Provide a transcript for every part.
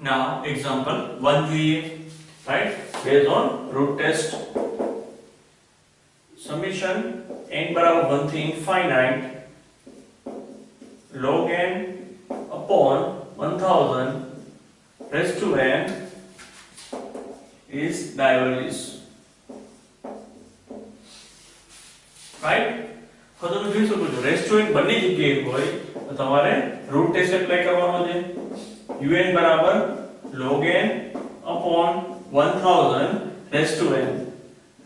Now example 1 જોઈએ, right? Based on root test, summation n બરાબર 1 થી infinite log n upon 1000 raised to n is diverges, right? હવે તમે જોઈ શકો છો રેસ્ટોરન્ટ બંને જગ્યાએ હોય તો તમારે રૂટ ટેસ્ટ એપ્લાય કરવાનો છે. un બરાબર log n upon 1000 raised to n.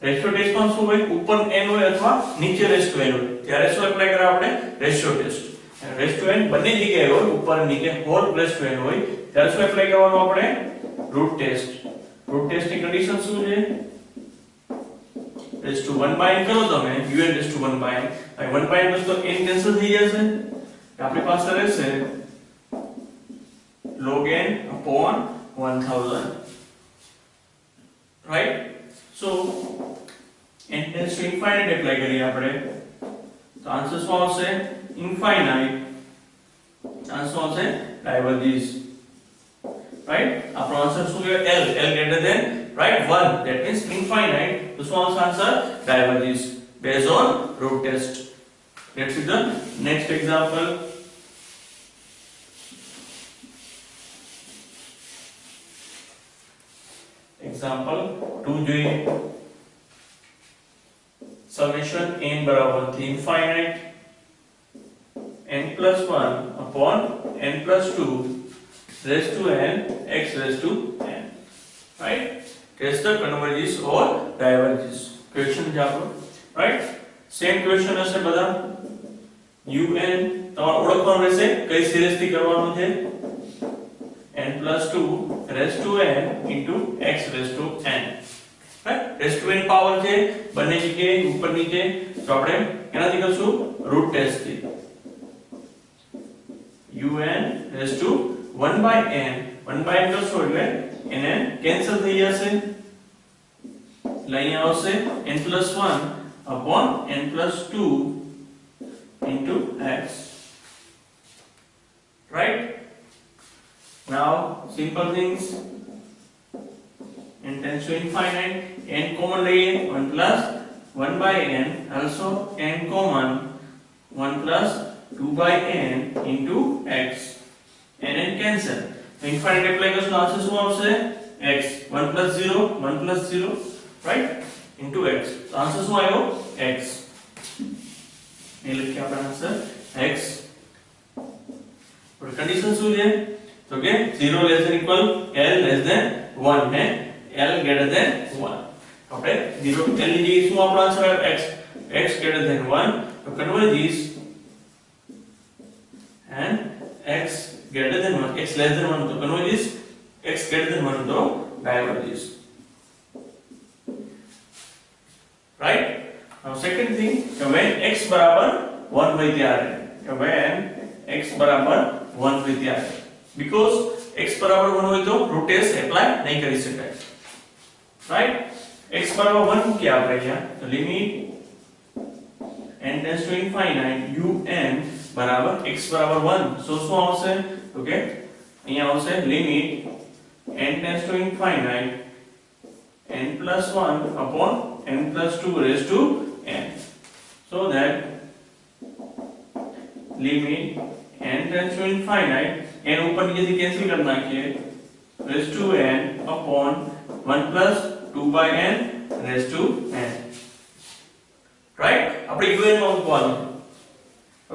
Ratio ટેસ્ટમાં શું હોય, ઉપર n હોય અથવા નીચે રેસ્ટ ટુ n હોય ત્યારે શું એપ્લાય કરે આપણે, ratio test. Raised to n બંને જગ્યાએ હોય, ઉપર નીચે હોલ રેસ્ટ ટુ n હોય ત્યારે શું એપ્લાય કરવાનું આપણે, રૂટ ટેસ્ટ. રૂટ ટેસ્ટની કન્ડિશન શું છે, રેસ્ટ ટુ 1 બાય n કરો તમે, un raised to 1 by n, હવે 1 બાય n તો n કેન્સલ થઈ જશે, આપણી પાસે રહેશે log n upon 1000, right? So n tends to infinite apply કરીએ આપણે તો આન્સર શું આવશે, infinite. આન્સર આવશે diverges, right? આપણો આન્સર શું છે, l greater than, right, 1, that means infinite. તો શું આવશે answer, diverges based on root test. Let's see the next example. Example 2 જોઈએ, summation n બરાબર થી infinite n plus 1 upon n plus 2 raised to n x raised to n, right? Test the converges or diverges. Question છે આપણો, right? Same question હશે બધા. un તમારે ઓળખવાનું રહેશે કઈ સિરીઝ થી કરવાનું છે, n plus 2 raised to n into x raised to n, right? raised to n power છે બંને જગ્યાએ ઉપર નીચે, તો આપણે એનાથી કરશું રૂટ ટેસ્ટ થી. un raised to 1 by n, 1 by n કરશો એટલે n કેન્સલ થઈ જશે, એટલે અહીંયા આવશે n plus 1 upon n plus 2 into x, right? Now simple things, n tends to infinite, n common લઈએ 1 plus 1 by n, also n common 1 plus 2 by n into x, n cancel, infinite apply કરશું answer શું આવશે, x, 1 plus 0 1 plus 0, right, into x. તો answer શું આવ્યો, x. એ લખીએ આપણે answer x. પર કન્ડિશન શું છે, તો કે 0 less than equal l less than 1 ને l greater than 1. આપણે 0 l ની જગ્યાએ શું આપણો આન્સર આવ્યો, x, x greater than 1, તો converges and x greater than 1, x less than 1 તો converges, x greater than 1 તો diverges, right? Now second thing, when x બરાબર 1 હોય ત્યારે, when x બરાબર 1 હોય ત્યારે, because x બરાબર 1 હોય તો root test apply નહીં કરી શકાય, right? x બરાબર 1 મૂક્યા આપણે અહીંયા, તો limit n tends to infinite un બરાબર x બરાબર 1, so શું આવશે, તો કે અહીંયા આવશે limit n tends to infinite n plus 1 upon n plus 2 raised to n, so that limit n tends to infinite, n ऊपर नीचे से कैंसिल कर नाखिए, raised to n upon 1 plus 2 by n raised to n, right? આપણે un માં મૂકવાનું,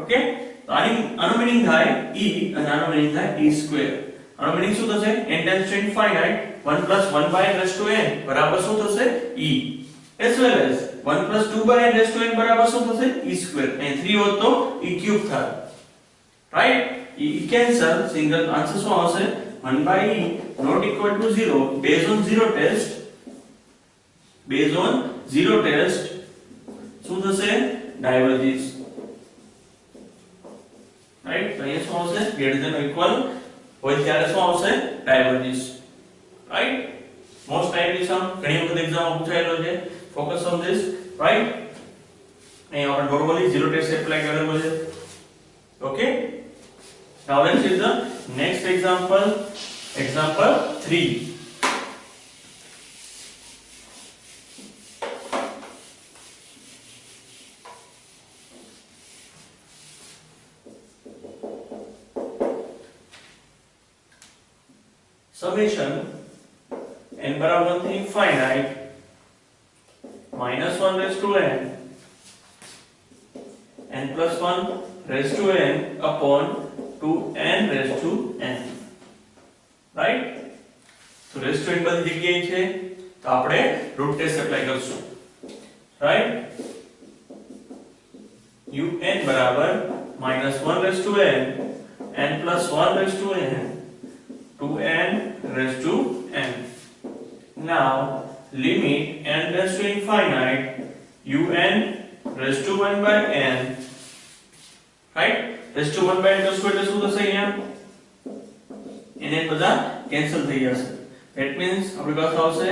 okay? તો આનો meaning થાય e અને આનો મીનિંગ થાય e સ્ક્વેર. આનો મીનિંગ શું થશે, n tends to infinite 1 plus 1 by n raised to n બરાબર શું થશે, e, as well as 1 plus 2 by n raised to n બરાબર શું થશે, e સ્ક્વેર. અહીં 3 હોત તો e ક્યુબ થાય, right? e cancel, single answer શું આવશે, 1 by e not equal to 0, based on zero test, based on zero test શું થશે, diverges, right? તો અહીંયા શું આવશે, greater than or equal હોય ત્યારે શું આવશે, diverges, right? most likely sum ઘણી વખત એક્ઝામ માં પૂછાયેલો છે, focus on this, right? અહીંયા આપણે normally zero test apply કરેલો છે, okay? Now let's see the next example example 3. Summation n बराबर 1 થી infinite minus 1 raised to n plus 1 raised to n upon 2n raised to n. Right? તો raised to n બધી જગ્યાએ છે તો આપણે રૂટ ટેસ્ટ એપ્લાય કરશું. Right? un બરાબર minus 1 raised to n plus 1 raised to n 2n raised to n. Now limit n tends to infinite un raised to 1 by n. Right? raised to 1 by n તો એટલે શું થશે અહીંયા n બધા cancel થઈ જશે. that means આપણી પાસે આવશે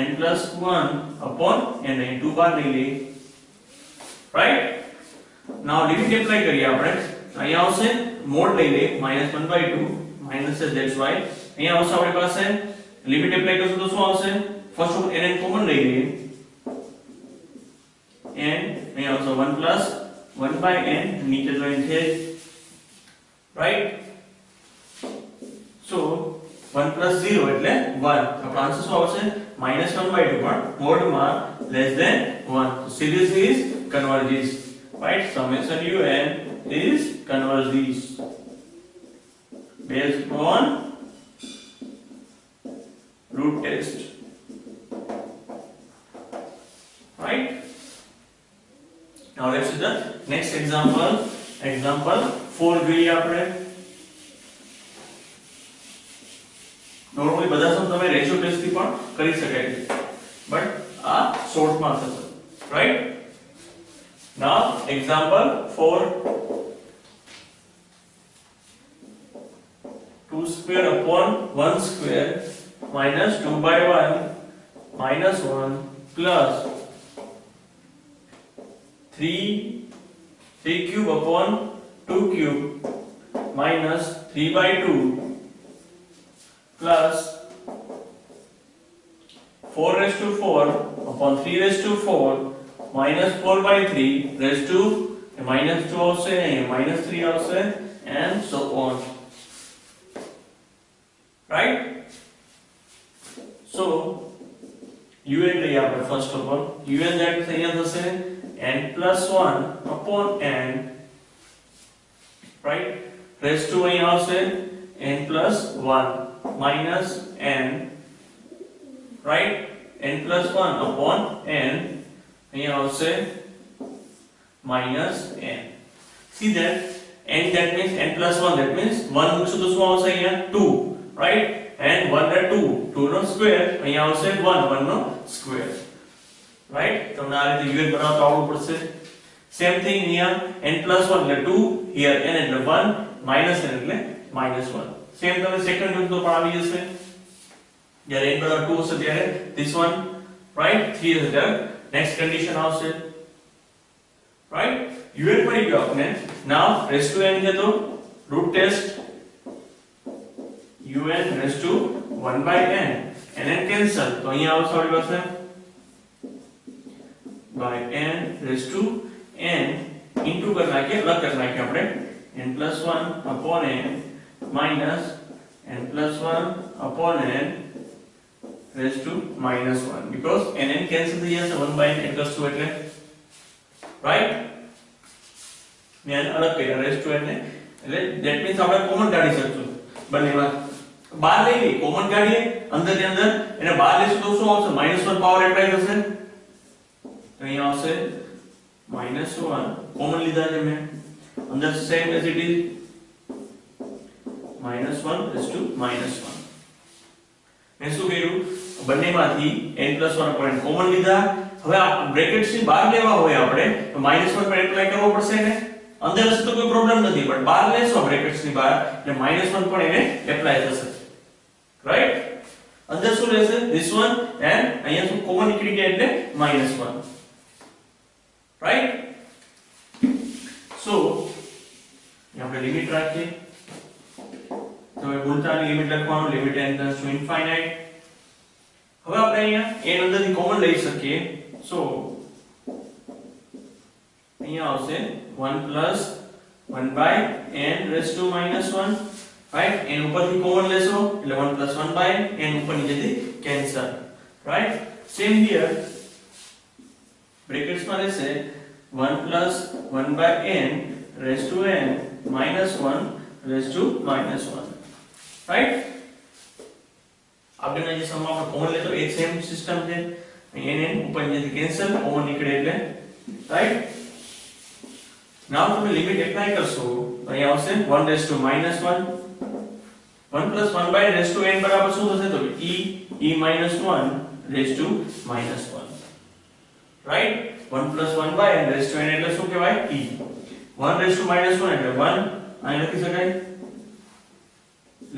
n plus 1 upon n અહીં 2 બાર લઈ લઈએ. right? now લિમિટ એપ્લાય કરીએ આપણે. અહીંયા આવશે મોડ લઈ લઈએ -1 by 2 minus છે that's why અહીંયા આવશે આપણી પાસે લિમિટ એપ્લાય કરશું તો શું આવશે ફર્સ્ટ ઓફ n કોમન લઈ લઈએ n અહીંયા આવશે 1 plus 1 by n નીચે જોઈન છે. right? so 1 plus 0 એટલે 1. આપણો આન્સર શું આવશે -1 by 2 પણ મોડમાં less than 1. so series is converges. right? summation un is converges based on root test. Right? now let's see the next example. example 4 જોઈએ આપણે. નોર્મલી બધા સમ તમે રેશિયો ટેસ્ટ થી પણ કરી શકાય છે બટ આ શોર્ટ માં થશે. Right? now example 4 2 square upon 1 square minus 2 by 1 minus 1 plus 3 cube upon 2 cube minus 3 by 2 plus 4 raised to 4 upon 3 raised to 4 minus 4 by 3 raised to minus 2 also minus 3 also and so on. Right? so un લઈએ આપણે first of all. un that is અહીંયા થશે n plus 1 upon n. right? raised to અહીંયા આવશે n plus 1 minus n. right? n plus 1 upon n અહીંયા આવશે minus n. see that n that means n plus 1 that means 1 મૂકશું તો શું આવશે અહીંયા 2. right? and 1 ને 2 2 નો સ્ક્વેર અહીંયા આવશે 1 1 નો સ્ક્વેર. right? તમને આ રીતે un બનાવતા આવડવું પડશે. સેમ થિંગ અહીંયા n plus 1 એટલે 2 here n એટલે 1 minus n એટલે -1. સેમ તમે સેકન્ડ રૂટ તો પણ આવી જશે. જ્યારે n બરાબર 2 હશે ત્યારે this one. right? 3 હશે ત્યારે next condition આવશે. right? un મળી ગયો આપણે. now raised to n છે તો root test un raised to 1 by n and n cancel તો અહીંયા આવશે આપણી પાસે by n raised to n into कर नाखिए अलग कर नाखिए આપણે n plus 1 upon n minus n plus 1 upon n raised to minus 1 because n cancel થઈ જશે 1 by n equals to એટલે. right? મેં અલગ કર્યા raised to n ને એટલે that means આપણે કોમન કાઢી શકશું બંનેમાં. બાર લઈ લી કોમન કાઢીએ અંદર ની અંદર એને બાર લેશું તો શું આવશે -1 પાવર એપ્લાય થશે તો અહીંયા આવશે -1 કોમન લીધા છે મેં અંદર same as it is -1 raised to -1. મેં શું કર્યું બંનેમાંથી n+1 પર કોમન લીધા. હવે આ બ્રેકેટ્સ ની બહાર લેવા હોય આપણે તો -1 પર એપ્લાય કરવો પડશે ને. અંદર હશે તો કોઈ પ્રોબ્લેમ નથી પણ બહાર લેશો બ્રેકેટ્સ ની બહાર એટલે -1 પણ એને એપ્લાય થશે. રાઈટ? અંદર શું રહેશે this one and અહીંયા શું કોમન નીકળી ગયા એટલે -1. રાઈટ? સો આપણે લિમિટ રાખીએ. તમે ભૂલતા નહીં લિમિટ લખવાનું, limit n tends to infinite. હવે આપણે અહીંયા n અંદરથી કોમન લઈ શકીએ. સો અહીંયા આવશે 1 plus 1 by n raise to minus 1, right. n ઉપરથી કોમન લેશો એટલે 1 પ્લસ 1 બાય n ઉપર નીચેથી cancel, right. Same here brackets માં રહેશે 1 plus 1 by n raise to n minus 1 raise to minus 1, right. આગળના જે સમમાં આપણે કોમન લેતો એ સેમ સિસ્ટમ છે. n ઉપર નીચેથી કેન્સલ, કોમન નીકળે એટલે, રાઈટ. નાઉ તમે લિમિટ એપ્લાય કરશો તો અહીંયા આવશે 1 raise to minus 1, 1 plus 1 by raise to n બરાબર શું થશે તો e minus 1 raise to minus 1, right. 1 plus 1 by n raise to n એટલે શું કહેવાય e. 1 રેઝ ટુ માઈનસ 1 એટલે 1 અહીં લખી શકાય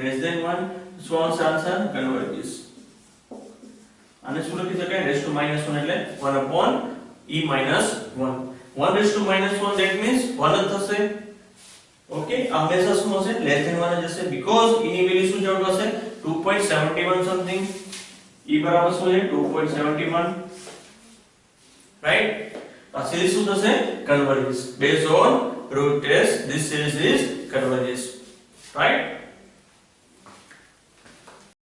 લેસ ધેન 1. શું આવશે આન્સર? કન્વર્જિસ. આને શું લખી શકાય? રેઝ ટુ માઈનસ 1 એટલે 1 upon e minus 1. 1 raised to minus 1 that means 1 જ થશે. ઓકે, આ હંમેશા શું હશે? લેસ ધેન 1 જ હશે because e ની વેલ્યુ શું જવાબ હશે? 2.71 સમથિંગ. e બરાબર શું છે? 2.71, રાઈટ. આ સિરીઝ શું થશે? કન્વર્જિસ. Based on root test this series is converges, right.